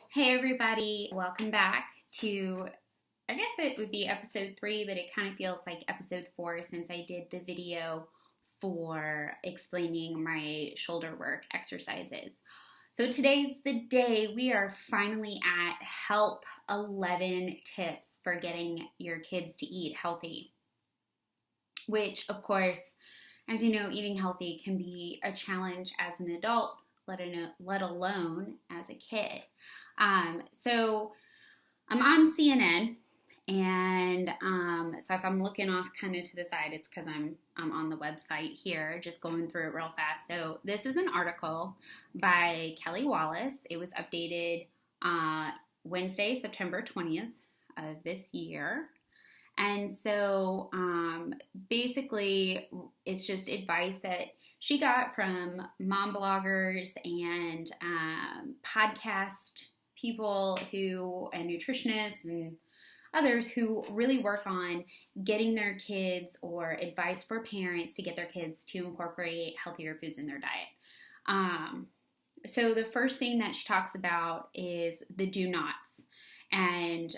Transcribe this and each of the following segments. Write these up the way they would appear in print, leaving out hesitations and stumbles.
Hey everybody, welcome back to, I guess it would be episode 3, but it kind of feels like episode 4 since I did the video for explaining my shoulder work exercises. So today's the day we are finally at Help 11 tips for getting your kids to eat healthy, which of course, as you know, eating healthy can be a challenge as an adult, let alone as a kid. So I'm on CNN, and so if I'm looking off kind of to the side, it's because I'm on the website here, just going through it real fast. So this is an article by Kelly Wallace. It was updated Wednesday, September 20th of this year. And so basically, it's just advice that she got from mom bloggers and podcast people and nutritionists and others who really work on getting their kids, or advice for parents to get their kids to incorporate healthier foods in their diet. So the first thing that she talks about is the do nots. And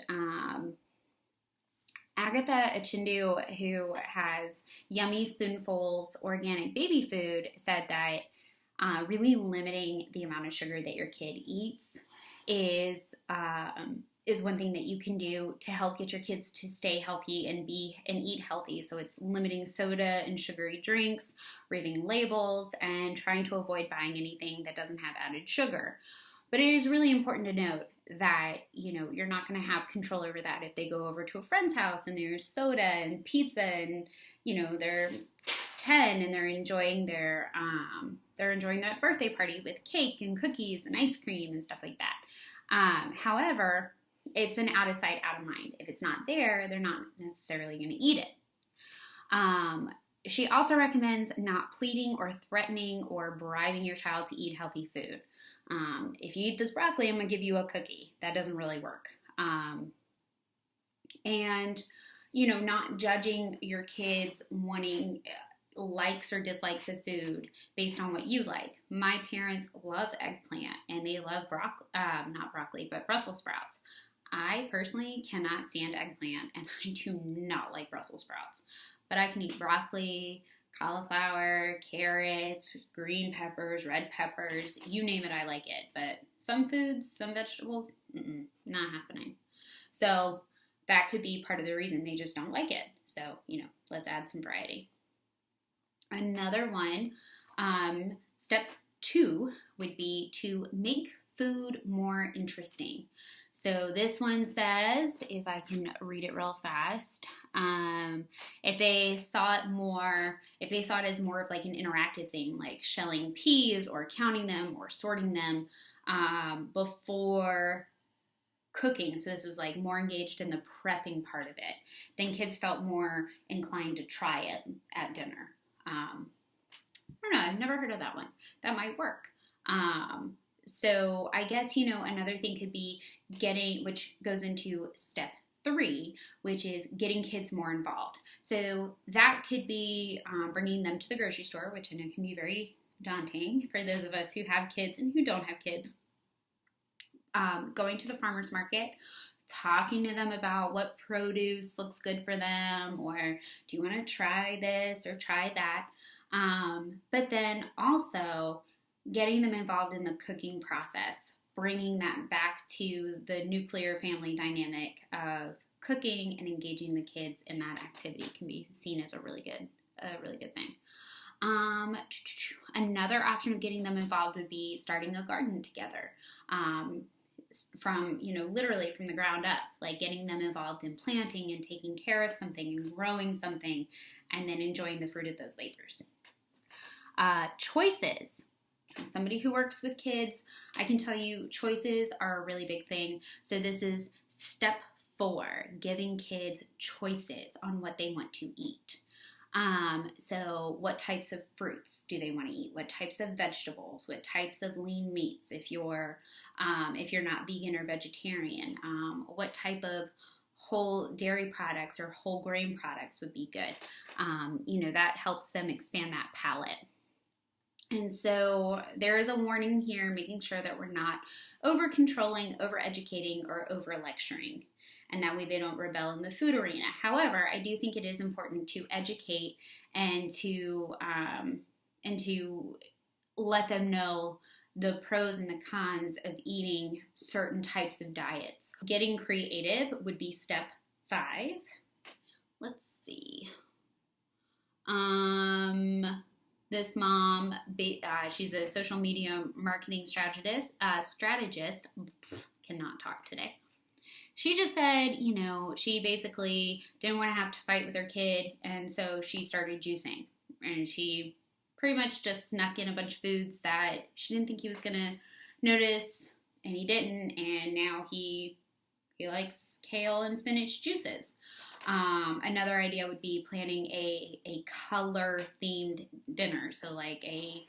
Agatha Achindu, who has Yummy Spoonfuls organic baby food, said that really limiting the amount of sugar that your kid eats is one thing that you can do to help get your kids to stay healthy and eat healthy. So it's limiting soda and sugary drinks, reading labels, and trying to avoid buying anything that doesn't have added sugar. But it is really important to note that, you're not going to have control over that if they go over to a friend's house and there's soda and pizza and, they're 10 and they're enjoying that birthday party with cake and cookies and ice cream and stuff like that. However, it's an out of sight, out of mind. If it's not there, they're not necessarily going to eat it. She also recommends not pleading or threatening or bribing your child to eat healthy food. If you eat this broccoli, I'm going to give you a cookie. That doesn't really work. And, not judging your kids wanting likes or dislikes of food based on what you like. My parents love eggplant and they love not broccoli, but Brussels sprouts. I personally cannot stand eggplant and I do not like Brussels sprouts, but I can eat broccoli, cauliflower, carrots, green peppers, red peppers, you name it, I like it. But some foods, some vegetables, not happening. So that could be part of the reason they just don't like it. So, let's add some variety. Another one, step 2 would be to make food more interesting. So this one says, if I can read it real fast, if they saw it as more of like an interactive thing, like shelling peas or counting them or sorting them before cooking, so this was like more engaged in the prepping part of it, then kids felt more inclined to try it at dinner. I don't know, I've never heard of that one. That might work. So I guess, another thing could be which goes into step 3, which is getting kids more involved. So that could be bringing them to the grocery store, which I know can be very daunting for those of us who have kids and who don't have kids. Going to the farmer's market, talking to them about what produce looks good for them, or do you want to try this or try that? But then also getting them involved in the cooking process, bringing that back to the nuclear family dynamic of cooking and engaging the kids in that activity can be seen as a really good thing. Another option of getting them involved would be starting a garden together. From literally from the ground up, like getting them involved in planting and taking care of something and growing something and then enjoying the fruit of those labors. Choices. As somebody who works with kids, I can tell you choices are a really big thing. So this is step 4, giving kids choices on what they want to eat. So what types of fruits do they want to eat? What types of vegetables? What types of lean meats? If you're not vegan or vegetarian, what type of whole dairy products or whole grain products would be good? That helps them expand that palette. And so there is a warning here, making sure that we're not over controlling, over educating, or over lecturing. And that way they don't rebel in the food arena. However, I do think it is important to educate and to let them know the pros and the cons of eating certain types of diets. Getting creative would be step 5. Let's see. This mom, she's a social media marketing strategist. Cannot talk today. She just said, she basically didn't want to have to fight with her kid, and so she started juicing. And she pretty much just snuck in a bunch of foods that she didn't think he was going to notice, and he didn't, and now he likes kale and spinach juices. Another idea would be planning a color-themed dinner, so like a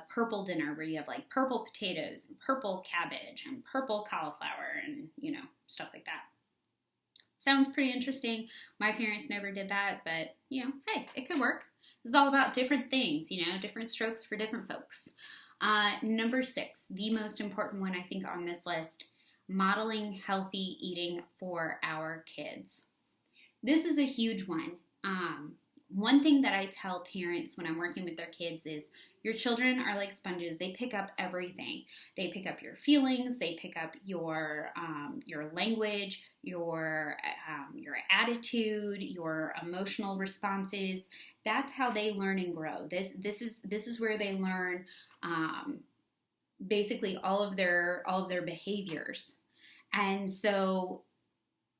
purple dinner where you have like purple potatoes and purple cabbage and purple cauliflower and, stuff like that. Sounds pretty interesting. My parents never did that, but, hey, it could work. It's all about different things, different strokes for different folks. Number 6, the most important one I think on this list, modeling healthy eating for our kids. This is a huge one. One thing that I tell parents when I'm working with their kids is your children are like sponges. They pick up everything. They pick up your feelings. They pick up your language, your attitude, your emotional responses. That's how they learn and grow. This is where they learn basically all of their behaviors. And so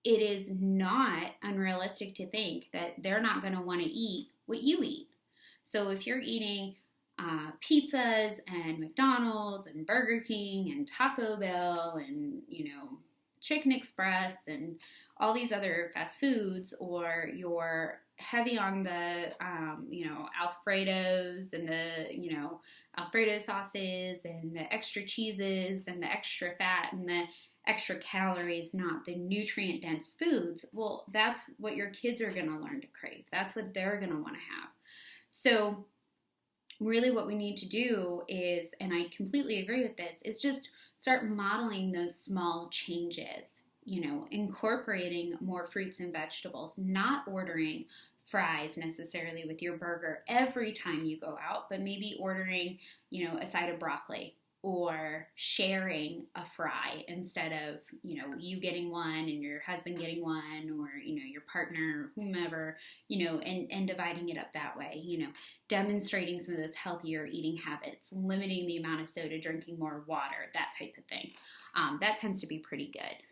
it is not unrealistic to think that they're not going to want to eat what you eat. So if you're eating pizzas and McDonald's and Burger King and Taco Bell and, Chicken Express and all these other fast foods, or you're heavy on the, Alfredos and the, Alfredo sauces and the extra cheeses and the extra fat and the extra calories, not the nutrient-dense foods, well, that's what your kids are going to learn to crave. That's what they're going to want to have. So really what we need to do is, and I completely agree with this, is just start modeling those small changes, incorporating more fruits and vegetables, not ordering fries necessarily with your burger every time you go out, but maybe ordering, a side of broccoli, or sharing a fry instead of, you getting one and your husband getting one, or, your partner, whomever, and dividing it up that way, demonstrating some of those healthier eating habits, limiting the amount of soda, drinking more water, that type of thing. That tends to be pretty good.